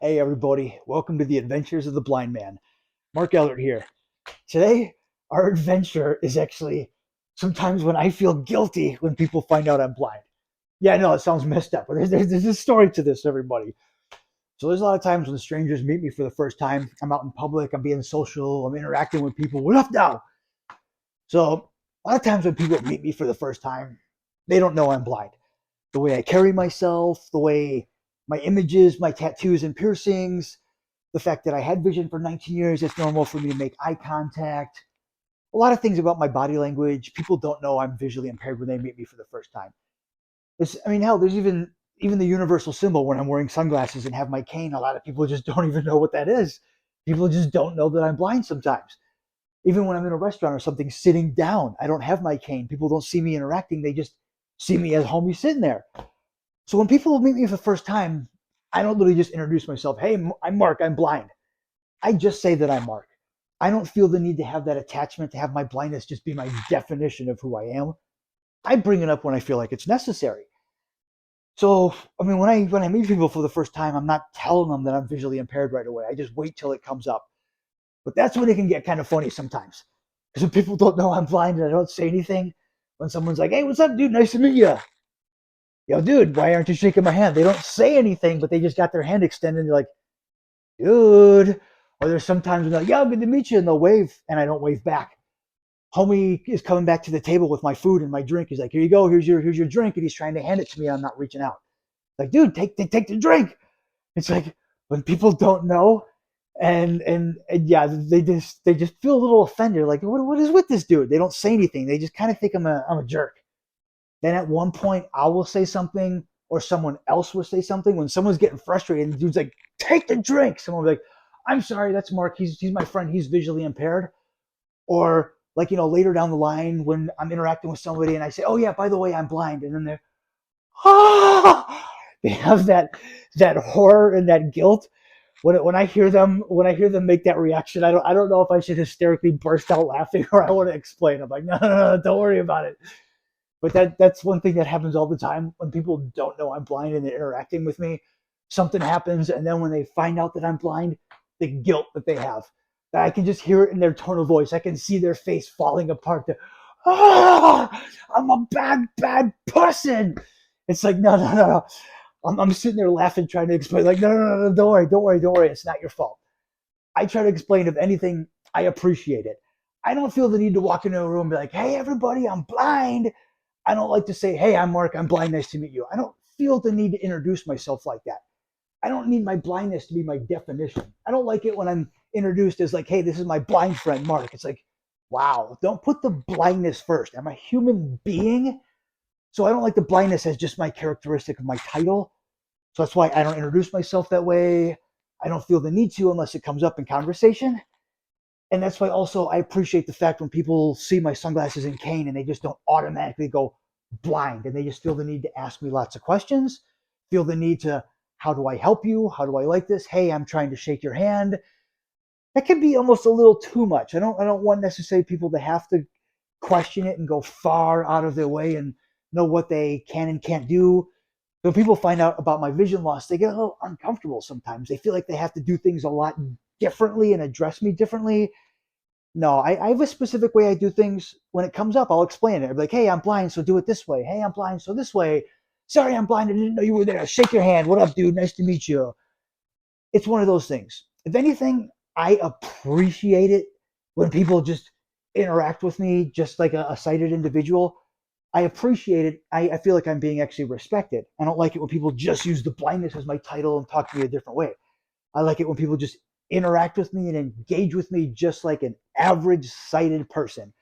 Hey everybody, welcome to the Adventures of the Blind Man. Mark Ellert here. Today, our adventure is actually sometimes when I feel guilty when people find out I'm blind. Yeah, I know it sounds messed up, but there's a story to this, everybody. So there's a lot of times when strangers meet me for the first time. I'm out in public, I'm being social, I'm interacting with people. What up now? So a lot of times when people meet me for the first time, they don't know I'm blind. The way I carry myself, the way my images, my tattoos and piercings, the fact that I had vision for 19 years, it's normal for me to make eye contact. A lot of things about my body language. People don't know I'm visually impaired when they meet me for the first time. Hell, there's even the universal symbol when I'm wearing sunglasses and have my cane. A lot of people just don't even know what that is. People just don't know that I'm blind sometimes. Even when I'm in a restaurant or something sitting down, I don't have my cane. People don't see me interacting. They just see me as homie sitting there. So when people meet me for the first time, I don't literally just introduce myself. Hey, I'm Mark. I'm blind. I just say that I'm Mark. I don't feel the need to have that attachment to have my blindness just be my definition of who I am. I bring it up when I feel like it's necessary. So, when I meet people for the first time, I'm not telling them that I'm visually impaired right away. I just wait till it comes up. But that's when it can get kind of funny sometimes. Because when people don't know I'm blind and I don't say anything, when someone's like, "Hey, what's up, dude? Nice to meet you." Yo, dude, why aren't you shaking my hand? They don't say anything, but they just got their hand extended. And you're like, dude. Or there's sometimes when they're like, yo, good to meet you. And they'll wave, and I don't wave back. Homie is coming back to the table with my food and my drink. He's like, here you go. Here's your drink. And he's trying to hand it to me. I'm not reaching out. Like, dude, take the drink. It's like when people don't know, and yeah, they just feel a little offended. Like, what is with this dude? They don't say anything. They just kind of think I'm a jerk. Then at one point, I will say something, or someone else will say something. When someone's getting frustrated, and the dude's like, "Take the drink." Someone will be like, "I'm sorry, that's Mark. He's my friend. He's visually impaired." Or like later down the line when I'm interacting with somebody and I say, "Oh yeah, by the way, I'm blind," and then they're ah, they have that horror and that guilt. When I hear them make that reaction, I don't know if I should hysterically burst out laughing or I want to explain. I'm like, no, no, no, don't worry about it. But that's one thing that happens all the time when people don't know I'm blind and they're interacting with me. Something happens, and then when they find out that I'm blind, the guilt that they have, that I can just hear it in their tone of voice. I can see their face falling apart. I'm a bad person. It's like, no, no, no, no. I'm sitting there laughing, trying to explain, like, no, no, no, no, don't worry, don't worry, don't worry. It's not your fault. I try to explain, if anything, I appreciate it. I don't feel the need to walk into a room and be like, hey, everybody, I'm blind. I don't like to say, hey, I'm Mark, I'm blind, nice to meet you. I don't feel the need to introduce myself like that. I don't need my blindness to be my definition. I don't like it when I'm introduced as like, hey, this is my blind friend, Mark. It's like, wow, don't put the blindness first. I'm a human being. So I don't like the blindness as just my characteristic of my title. So that's why I don't introduce myself that way. I don't feel the need to unless it comes up in conversation. And that's why also I appreciate the fact when people see my sunglasses and cane and they just don't automatically go blind and they just feel the need to ask me lots of questions, feel the need to, how do I help you? How do I like this? Hey, I'm trying to shake your hand. That can be almost a little too much. I don't want necessarily people to have to question it and go far out of their way and know what they can and can't do. When people find out about my vision loss, they get a little uncomfortable sometimes. They feel like they have to do things a lot differently and address me differently. No, I have a specific way I do things. When it comes up, I'll explain it. I'll be like, hey, I'm blind, so do it this way. Hey, I'm blind, so this way. Sorry, I'm blind. I didn't know you were there. Shake your hand. What up, dude? Nice to meet you. It's one of those things. If anything, I appreciate it when people just interact with me just like a sighted individual. I appreciate it. I feel like I'm being actually respected. I don't like it when people just use the blindness as my title and talk to me a different way. I like it when people just interact with me and engage with me just like an average sighted person.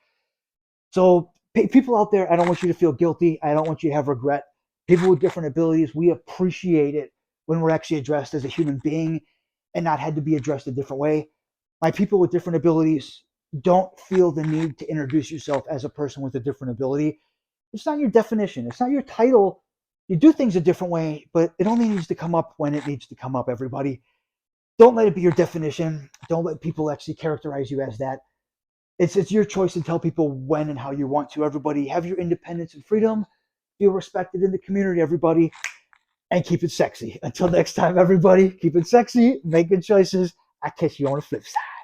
So, people out there, I don't want you to feel guilty. I don't want you to have regret. People with different abilities, we appreciate it when we're actually addressed as a human being and not had to be addressed a different way. My people with different abilities, don't feel the need to introduce yourself as a person with a different ability. It's not your definition, it's not your title. You do things a different way, but it only needs to come up when it needs to come up, everybody. Don't let it be your definition. Don't let people actually characterize you as that. It's your choice to tell people when and how you want to. Everybody have your independence and freedom. Feel respected in the community, everybody. and keep it sexy. Until next time, everybody, keep it sexy, make good choices. I'll catch you on the flip side.